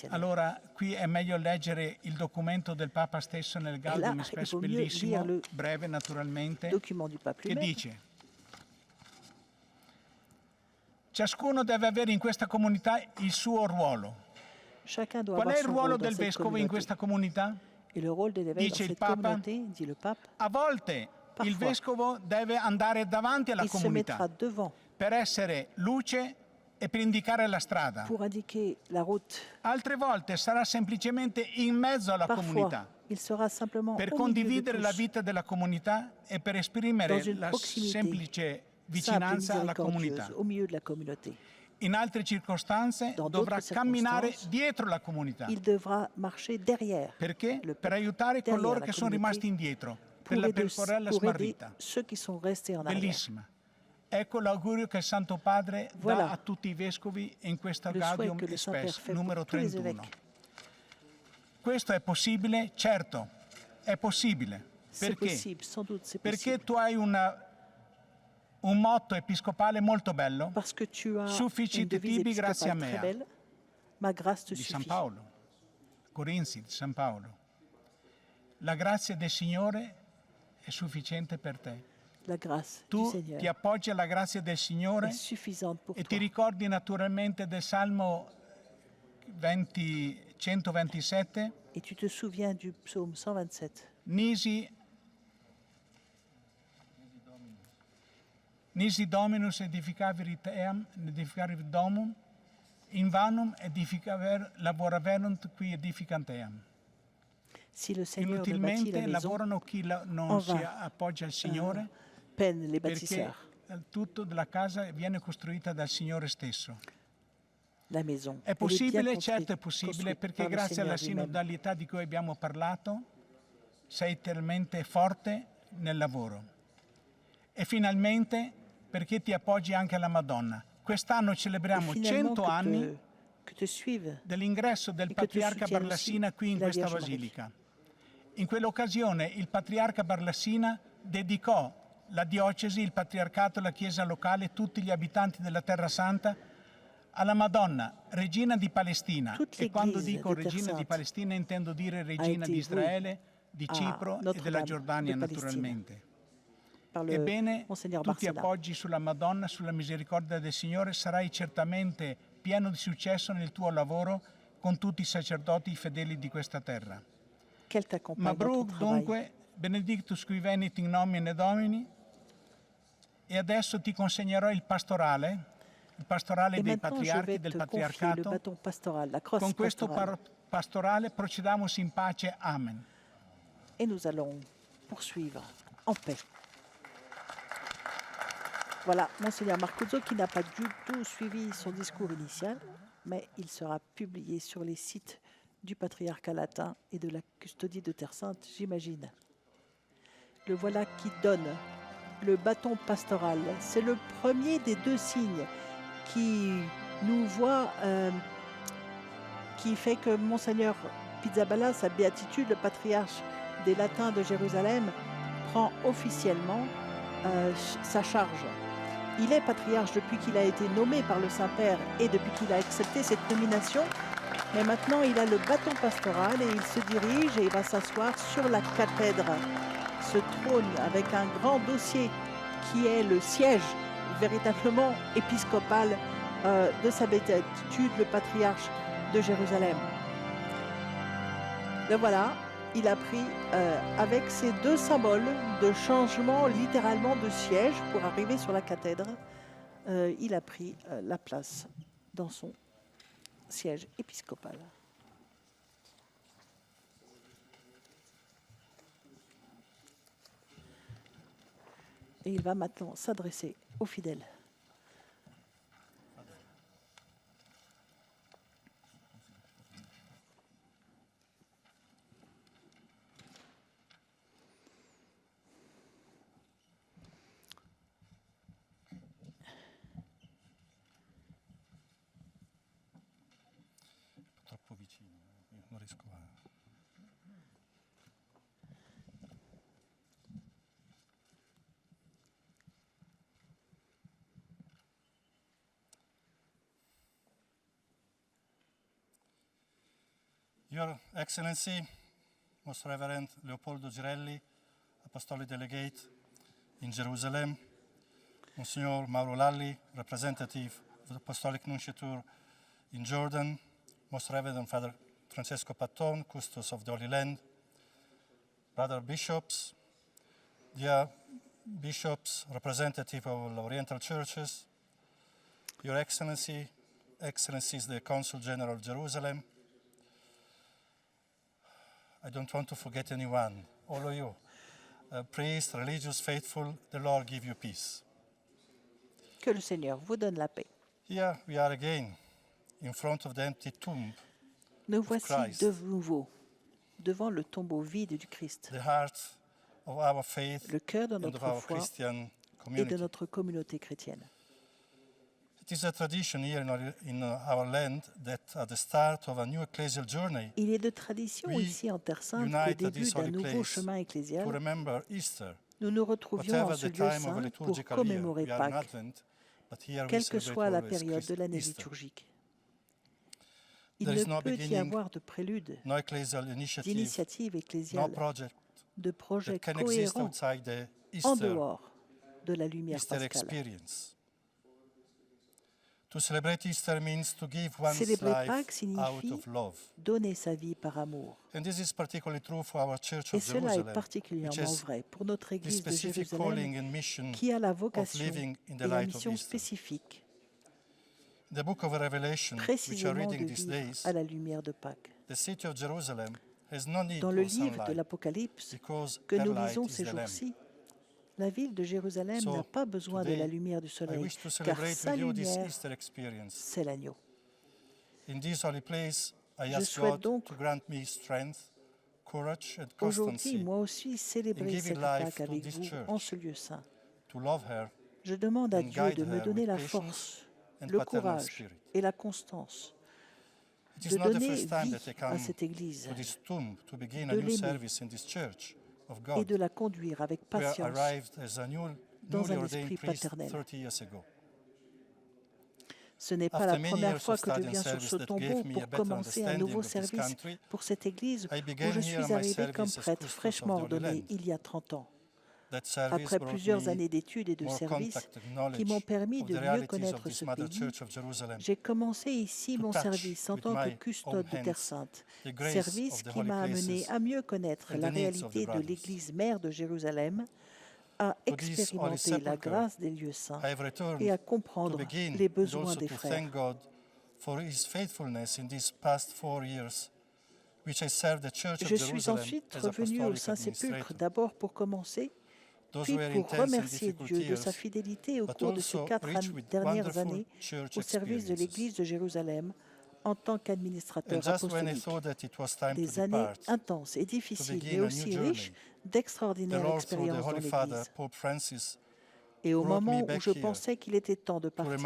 Allora, qui è meglio leggere il documento del Papa stesso nel Gaudium Express, bellissimo, breve naturalmente, che dice: ciascuno deve avere in questa comunità il suo ruolo. Qual è il ruolo del vescovo in questa comunità? Dice il Papa, a volte il vescovo deve andare davanti alla comunità per essere luce e per indicare la strada. Altre volte sarà semplicemente in mezzo alla comunità per condividere la vita della comunità e per esprimere la semplice vicinanza alla comunità. In altre circostanze dovrà camminare dietro la comunità. Perché? Per aiutare coloro che sono rimasti indietro, per la percorrere smarrita. Bellissima. Ecco l'augurio che il Santo Padre dà a tutti i vescovi in questo Gaudium Express, numero 31. Questo è possibile? Certo, è possibile. Perché? Perché tu hai un motto episcopale molto bello, Sufficit tibi gratia mea, di San Paolo, Corinzi, di San Paolo. La grazia del Signore è sufficiente per te. Tu ti appoggi alla grazia del Signore e ti ricordi naturalmente del Salmo 127. Et tu te souviens du psaume 127. Nisi Dominus edificavi domum, in vanum laboraverunt qui edificant eam. Inutilmente lavorano chi non si appoggia al Signore, perché tutto della casa viene costruita dal Signore stesso. La maison. È possibile? Certo è possibile, perché grazie alla sinodalità di cui abbiamo parlato sei talmente forte nel lavoro. E finalmente perché ti appoggi anche alla Madonna. Quest'anno celebriamo 100 anni dell'ingresso del Patriarca Barlassina qui in questa basilica. In quell'occasione il Patriarca Barlassina dedicò la diocesi, il Patriarcato, la Chiesa locale, tutti gli abitanti della Terra Santa alla Madonna, Regina di Palestina. E quando dico Regina di Palestina intendo dire Regina di Israele, di Cipro e della Giordania naturalmente. Ebbene, tu ti appoggi sulla Madonna, sulla misericordia del Signore, sarai certamente pieno di successo nel tuo lavoro con tutti i sacerdoti fedeli di questa terra. Mabruk, dunque, benedictus qui venit in nomine Domini, e adesso ti consegnerò il pastorale dei patriarchi del patriarcato. Con questo pastorale procediamo in pace. Amen. Et nous allons poursuivre en paix. Voilà, Monseigneur Marcuzzo qui n'a pas du tout suivi son discours initial, mais il sera publié sur les sites du Patriarcat latin et de la Custodie de Terre Sainte, j'imagine. Le voilà qui donne le bâton pastoral. C'est le premier des deux signes qui nous voit, qui fait que Monseigneur Pizzaballa, sa béatitude, le patriarche des Latins de Jérusalem, prend officiellement sa charge. Il est patriarche depuis qu'il a été nommé par le Saint-Père et depuis qu'il a accepté cette nomination. Mais maintenant, il a le bâton pastoral et il se dirige et il va s'asseoir sur la cathèdre. Ce trône avec un grand dossier qui est le siège véritablement épiscopal de sa béatitude, le patriarche de Jérusalem. Le voilà, il a pris avec ces deux symboles de changement littéralement de siège pour arriver sur la cathèdre, il a pris la place dans son siège épiscopal. Et il va maintenant s'adresser aux fidèles. Troppo vicino, non riesco a... Your Excellency, Most Reverend Leopoldo Girelli, Apostolic Delegate in Jerusalem, Monsignor Mauro Lalli, Representative of the Apostolic Nunciature in Jordan, Most Reverend Father Francesco Patton, Custos of the Holy Land, Brother Bishops, dear Bishops, representative of Oriental Churches, Your Excellency, Excellencies the Consul General of Jerusalem, I don't want to forget anyone, all of you, priests, religious, faithful, the Lord give you peace. Que le Seigneur vous donne la paix. Here we are again, in front of the empty tomb. Nous voici de nouveau devant le tombeau vide du Christ, The heart of our faith le cœur de and of notre our foi Christian et de community. notre communauté chrétienne. It is a tradition here in our land that at the start of a new ecclesial journey, Il est de tradition we ici en Terre Sainte qu'au unite at début this d'un holy nouveau place chemin to ecclésial, remember Easter. nous nous retrouvions en Whatever ce the lieu time of a saint pour liturgical year, commémorer we are in Pâques, Advent, but here we quelle que celebrate soit la always période de l'année Easter. liturgique. Il There is no ne peut y beginning, avoir de prélude, no ecclesial initiative, d'initiative no ecclésiale, project de projet that can exist cohérent outside the en Easter, dehors de la lumière Easter pascale. experience. To celebrate Easter means to give one's Célébrer Pâques life signifie out of love. donner sa vie par amour. And this is particularly true for our Church Et of cela est Jerusalem, which particulièrement has vrai pour notre the Église de specific Jérusalem, calling and mission qui a la of vocation living in et the la light of mission Easter. spécifique, The book of Revelation, which we are précisément de reading these vivre days, à la lumière de Pâques. the city of Jerusalem has no need Dans le of livre de sunlight l'Apocalypse because que her nous light lisons is ces the Lamb. jours-ci, La ville de Jérusalem n'a pas besoin de la lumière du soleil, car sa lumière, c'est l'agneau. Je souhaite donc aujourd'hui, moi aussi, célébrer cette Pâque avec vous en ce lieu saint. Je demande à Dieu de me donner la force, le courage et la constance de donner vie à cette Église, de l'aimer et de la conduire avec patience dans un esprit paternel. Ce n'est pas la première fois que je viens sur ce tombeau pour commencer un nouveau service pour cette Église où je suis arrivé comme prêtre fraîchement ordonné il y a 30 ans. Après plusieurs années d'études et de services qui m'ont permis de mieux connaître ce pays, j'ai commencé ici mon service en tant que custode de Terre Sainte, service qui m'a amené à mieux connaître la réalité de l'Église mère de Jérusalem, à expérimenter la grâce des lieux saints et à comprendre les besoins des frères. Je suis ensuite revenu au Saint-Sépulcre d'abord pour commencer, puis pour remercier Dieu de sa fidélité au cours de ces 4 dernières années au service de l'Église de Jérusalem en tant qu'administrateur apostolique. Des années intenses et difficiles, mais aussi riches d'extraordinaires expériences dans l'Église. Et au moment où je pensais qu'il était temps de partir,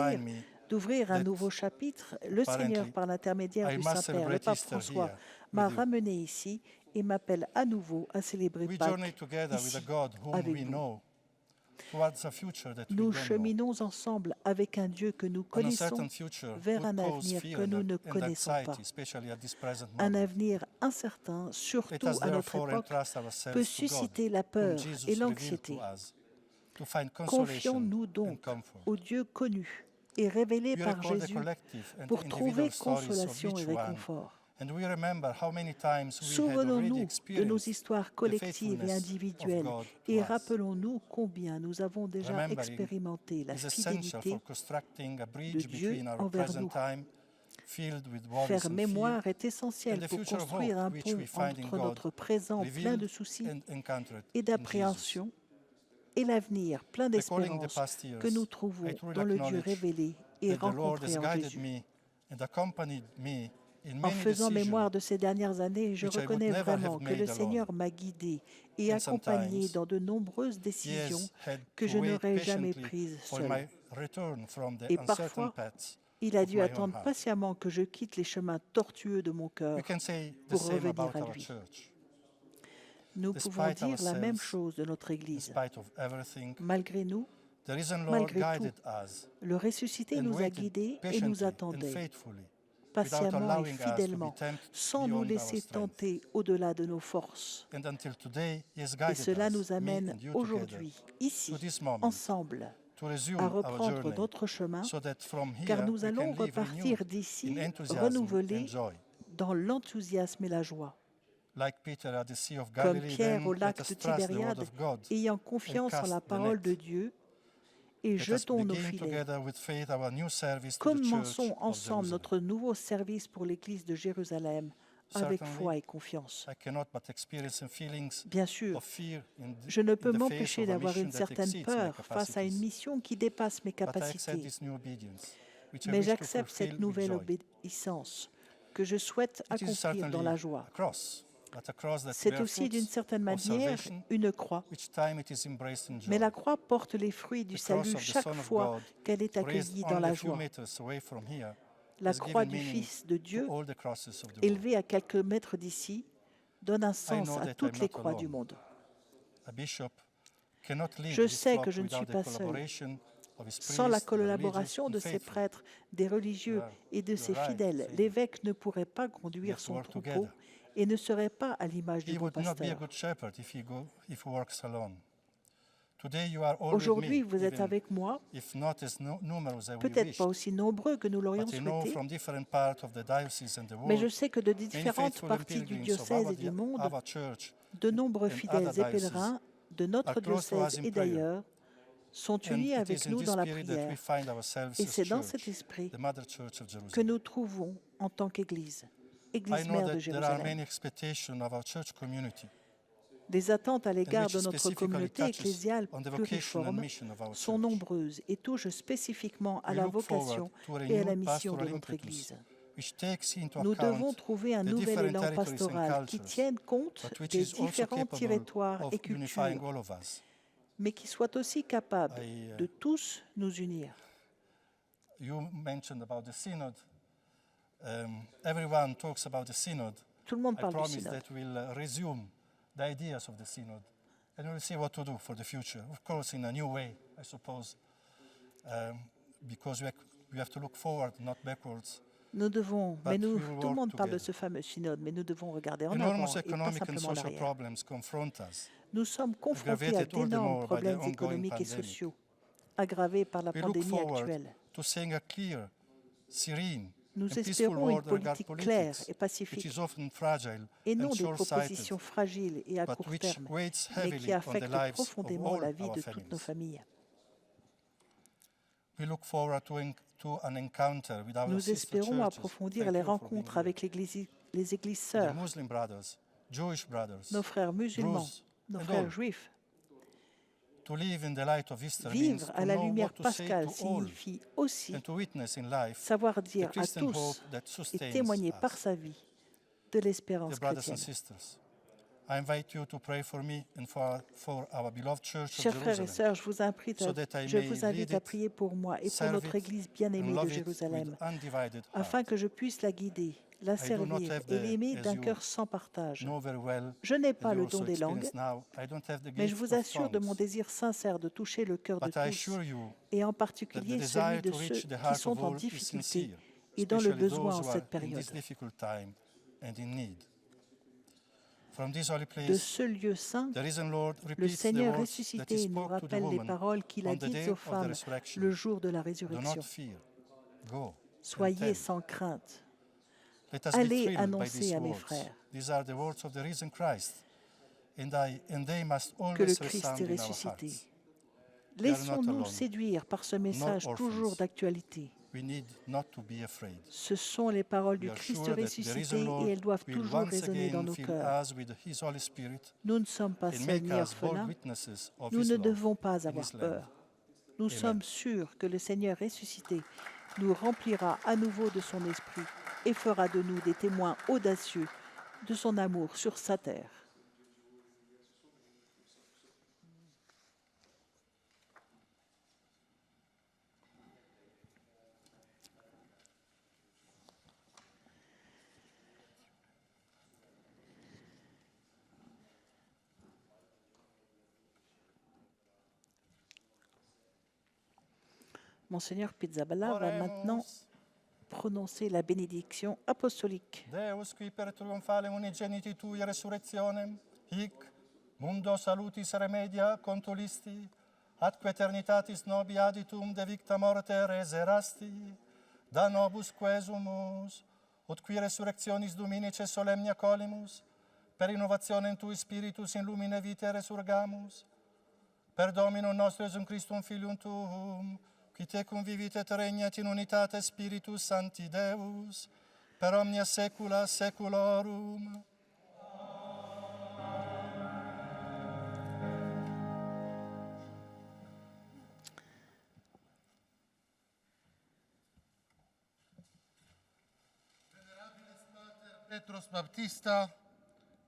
d'ouvrir un nouveau chapitre, le Seigneur, par l'intermédiaire du Saint-Père, le pape François, m'a ramené ici et m'appelle à nouveau à célébrer Pâques ici, avec vous. Nous cheminons ensemble avec un Dieu que nous connaissons vers un avenir que nous ne connaissons pas. Un avenir incertain, surtout à notre époque, peut susciter la peur et l'anxiété. Confions-nous donc au Dieu connu et révélé par Jésus pour trouver consolation et réconfort. Souvenons-nous de nos histoires collectives et individuelles et rappelons-nous combien nous avons déjà expérimenté la fidélité de Dieu envers nous. Faire mémoire est essentiel pour construire un pont entre notre présent plein de soucis et d'appréhension et l'avenir plein d'espérance que nous trouvons dans le Dieu révélé et rencontré en Jésus. En faisant mémoire de ces dernières années, je reconnais vraiment que le Seigneur m'a guidé et accompagné dans de nombreuses décisions que je n'aurais jamais prises seul. Et parfois, il a dû attendre patiemment que je quitte les chemins tortueux de mon cœur pour revenir à lui. Nous pouvons dire la même chose de notre Église. Malgré nous, malgré tout, le ressuscité nous a guidés et nous attendait patiemment et fidèlement, sans nous laisser tenter au-delà de nos forces. Et cela nous amène aujourd'hui, ici, ensemble, à reprendre notre chemin, car nous allons repartir d'ici renouvelés dans l'enthousiasme et la joie. Comme Pierre au lac de Tibériade, ayant confiance en la parole de Dieu, et jetons nos filets. Commençons ensemble notre nouveau service pour l'Église de Jérusalem avec foi et confiance. Bien sûr, je ne peux m'empêcher d'avoir une certaine peur face à une mission qui dépasse mes capacités. Mais j'accepte cette nouvelle obéissance que je souhaite accomplir dans la joie. C'est aussi d'une certaine manière une croix. Mais la croix porte les fruits du salut chaque fois qu'elle est accueillie dans la joie. La croix du Fils de Dieu, élevée à quelques mètres d'ici, donne un sens à toutes les croix du monde. Je sais que je ne suis pas seul. Sans la collaboration de ses prêtres, des religieux et de ses fidèles, l'évêque ne pourrait pas conduire son troupeau et ne serait pas à l'image du bon pasteur. Aujourd'hui, vous êtes avec moi, peut-être pas aussi nombreux que nous l'aurions souhaité, mais je sais que de différentes parties du diocèse et du monde, de nombreux fidèles et pèlerins de notre diocèse et d'ailleurs sont unis avec nous dans la prière. Et c'est dans cet esprit que nous trouvons en tant qu'Église. Église mère de Jérusalem. Les attentes à l'égard de notre communauté ecclésiale pluriforme sont nombreuses et touchent spécifiquement à la vocation et à la mission de notre Église. Nous devons trouver un nouvel élan pastoral qui tienne compte des différents territoires et cultures, mais qui soit aussi capable de tous nous unir. You mentioned about the synod. Everyone talks about the synod. Tout le monde parle du I promise synode. that we'll resume the ideas of the synod, and we'll see what to do for the future. Of course, in a new way, I suppose, because we have to look forward, not backwards. Nous devons, mais tout le monde parle de ce fameux synode, mais nous devons regarder en avant et pas simplement en arrière. Nous sommes confrontés à d'énormes problèmes économiques et sociaux, aggravés par la pandémie actuelle. Nous espérons une politique claire et pacifique, et non des propositions fragiles et à court terme, mais qui affectent profondément la vie de toutes nos familles. Nous espérons approfondir les rencontres avec les églises sœurs, nos frères musulmans, nos frères juifs. Vivre à la lumière pascale signifie aussi savoir dire à tous et témoigner par sa vie de l'espérance chrétienne. Chers frères et sœurs, je vous invite à prier pour moi et pour notre Église bien-aimée de Jérusalem, afin que je puisse la guider, la servir et l'aimer d'un cœur sans partage. Je n'ai pas le don des langues, mais je vous assure de mon désir sincère de toucher le cœur de tous, et en particulier celui de ceux qui sont en difficulté et dans le besoin en cette période. De ce lieu saint, le Seigneur ressuscité nous rappelle les paroles qu'il a dites aux femmes le jour de la résurrection. Soyez sans crainte. Allez annoncer à mes frères que le Christ est ressuscité. Laissons-nous séduire par ce message toujours d'actualité. Ce sont les paroles du Christ ressuscité et elles doivent toujours résonner dans nos cœurs. Nous ne sommes pas seuls ni orphelins. Nous ne devons pas avoir peur. Nous sommes sûrs que le Seigneur ressuscité nous remplira à nouveau de son esprit et fera de nous des témoins audacieux de son amour sur sa terre. Monseigneur Pizzaballa va maintenant prononcer la bénédiction apostolique. Deus qui per trionfale unigeniti tui resurrectionem, hic mundo salutis remedia contulisti, atque eternitatis nobi aditum de victa morte reserasti, da nobus quesumus, ut qui resurrectionis Dominice solemnia colimus, per innovationem tui spiritus in lumine vitae resurgamus, per Dominum nostrum Iesum Christum Filium tuum, qui tecum vivit et regnat in unitate Spiritus Sancti Deus, per omnia saecula saeculorum. Petros Baptista,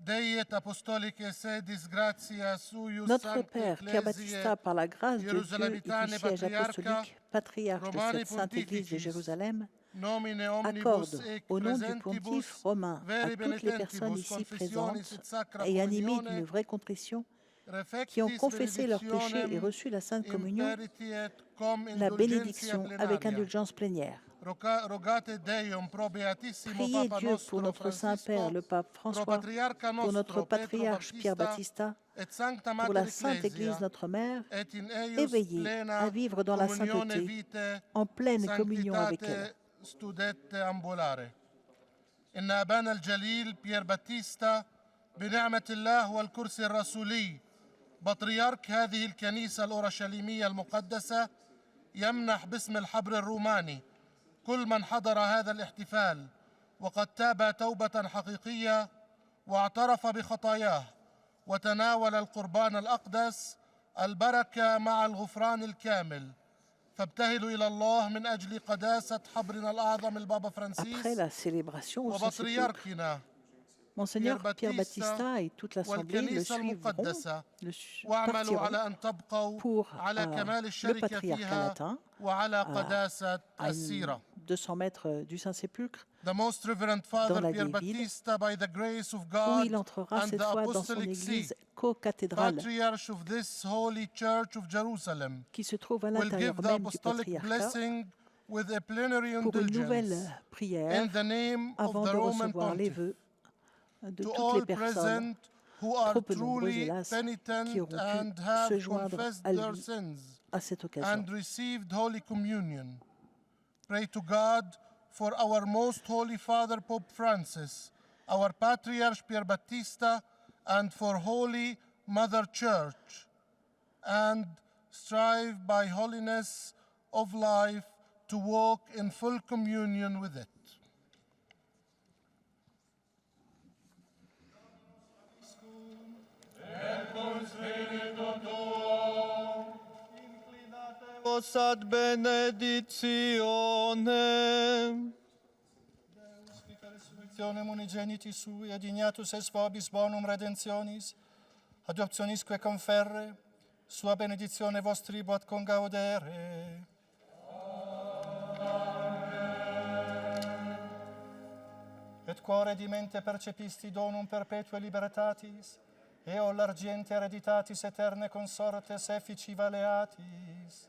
Dei et apostolicae sedis gratia suius Notre Père, Pierre Baptista, par la grâce de Dieu et du siège apostolique, patriarche de cette sainte Église de Jérusalem, accorde au nom du pontife romain à toutes les personnes ici présentes et animées d'une vraie contrition, qui ont confessé leurs péchés et reçu la Sainte Communion, la bénédiction avec indulgence plénière. Priez Dieu pour notre Saint-Père, le Pape François, pour notre patriarche Pierre Baptista, pour la Sainte Église notre Mère, et veillez à vivre dans la sainteté, en pleine communion avec elle. إن أبانا الجليل بيير باتيستا بنعمة الله والكرسي الرسولي بطريرك هذه الكنيسة الأورشليمية المقدسة يمنح باسم الحبر الروماني كل من حضر هذا الاحتفال وقد تاب توبة حقيقية واعترف بخطاياه وتناول القربان الأقدس البركة مع الغفران الكامل. فابتهلوا إلى الله من أجل قداسة حبرنا الأعظم البابا فرانسيس وبطريركنا Monseigneur Pierre Battista et toute l'Assemblée le suivront pour le patriarcat latin à 200 mètres du Saint-Sépulcre, dans la vieille ville, où il entrera cette fois dans son église co-cathédrale qui se trouve à l'intérieur même du patriarcat pour une nouvelle prière avant de recevoir les vœux de toutes les personnes, trop peu nombreuses hélas, qui auront pu se joindre à lui à cette occasion. Pray to God for our most holy Father Pope Francis, our Patriarch Pier Battista, and for Holy Mother Church, and strive by holiness of life to walk in full communion with it. Ad benedictionem. Deus vita resurrectionem unigeniti sui, et dignatus es vobis bonum redemptionis, adoptionisque conferre, sua benedictione vos tribuat congaudere. Et cuore di mente percepisti donum perpetue libertatis, eo largiente hereditatis eterne consortes effici valeatis.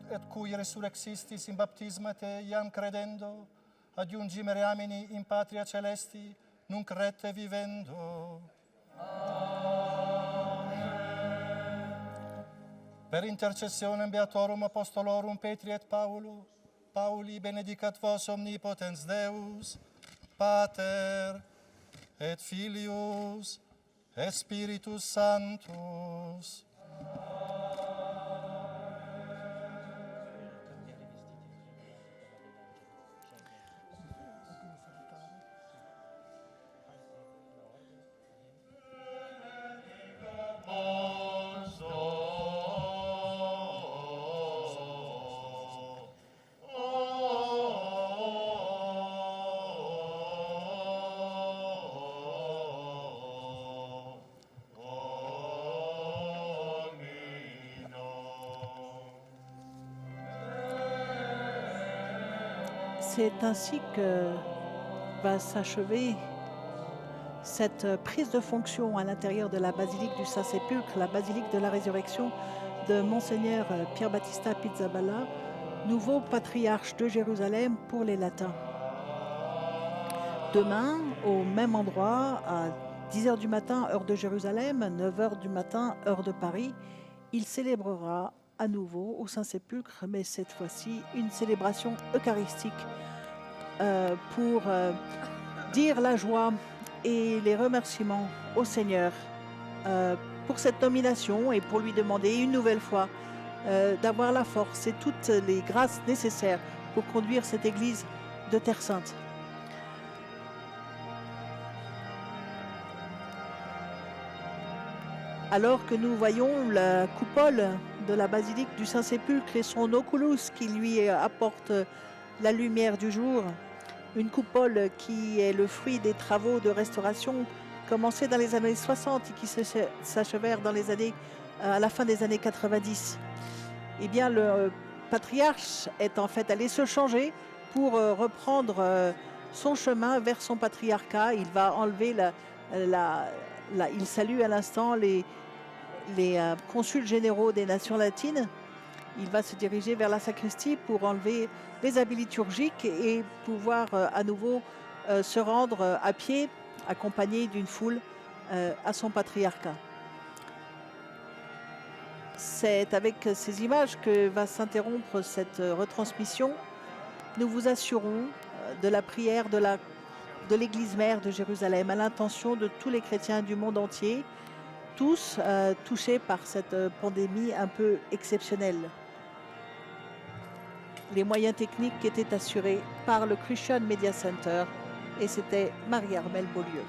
Et cui resurrexistis in baptisma te iam credendo, adiungimere amini in patria celesti, nunc rete vivendo. Per intercessionem beatorum apostolorum Petri et Pauli benedicat vos omnipotens Deus, Pater et Filius et Spiritus Sanctus. C'est ainsi que va s'achever cette prise de fonction à l'intérieur de la basilique du Saint-Sépulcre, la basilique de la résurrection de Monseigneur Pier Battista Pizzaballa, nouveau patriarche de Jérusalem pour les Latins. Demain, au même endroit, à 10h du matin, heure de Jérusalem, 9h du matin, heure de Paris, il célébrera à nouveau au Saint-Sépulcre, mais cette fois-ci une célébration eucharistique pour dire la joie et les remerciements au Seigneur pour cette nomination et pour lui demander une nouvelle fois d'avoir la force et toutes les grâces nécessaires pour conduire cette Église de Terre Sainte. Alors que nous voyons la coupole de la basilique du Saint-Sépulcre et son oculus qui lui apporte la lumière du jour, une coupole qui est le fruit des travaux de restauration commencés dans les années 60 et qui s'achevèrent dans les années, à la fin des années 90. Eh bien, le patriarche est en fait allé se changer pour reprendre son chemin vers son patriarcat. Il va enlever il salue à l'instant les consuls généraux des nations latines. Il va se diriger vers la sacristie pour enlever les habits liturgiques et pouvoir à nouveau se rendre à pied, accompagné d'une foule à son patriarcat. C'est avec ces images que va s'interrompre cette retransmission. Nous vous assurons de la prière de l'Église mère de Jérusalem à l'intention de tous les chrétiens du monde entier, tous touchés par cette pandémie un peu exceptionnelle. Les moyens techniques étaient assurés par le Christian Media Center et c'était Marie-Armelle Beaulieu.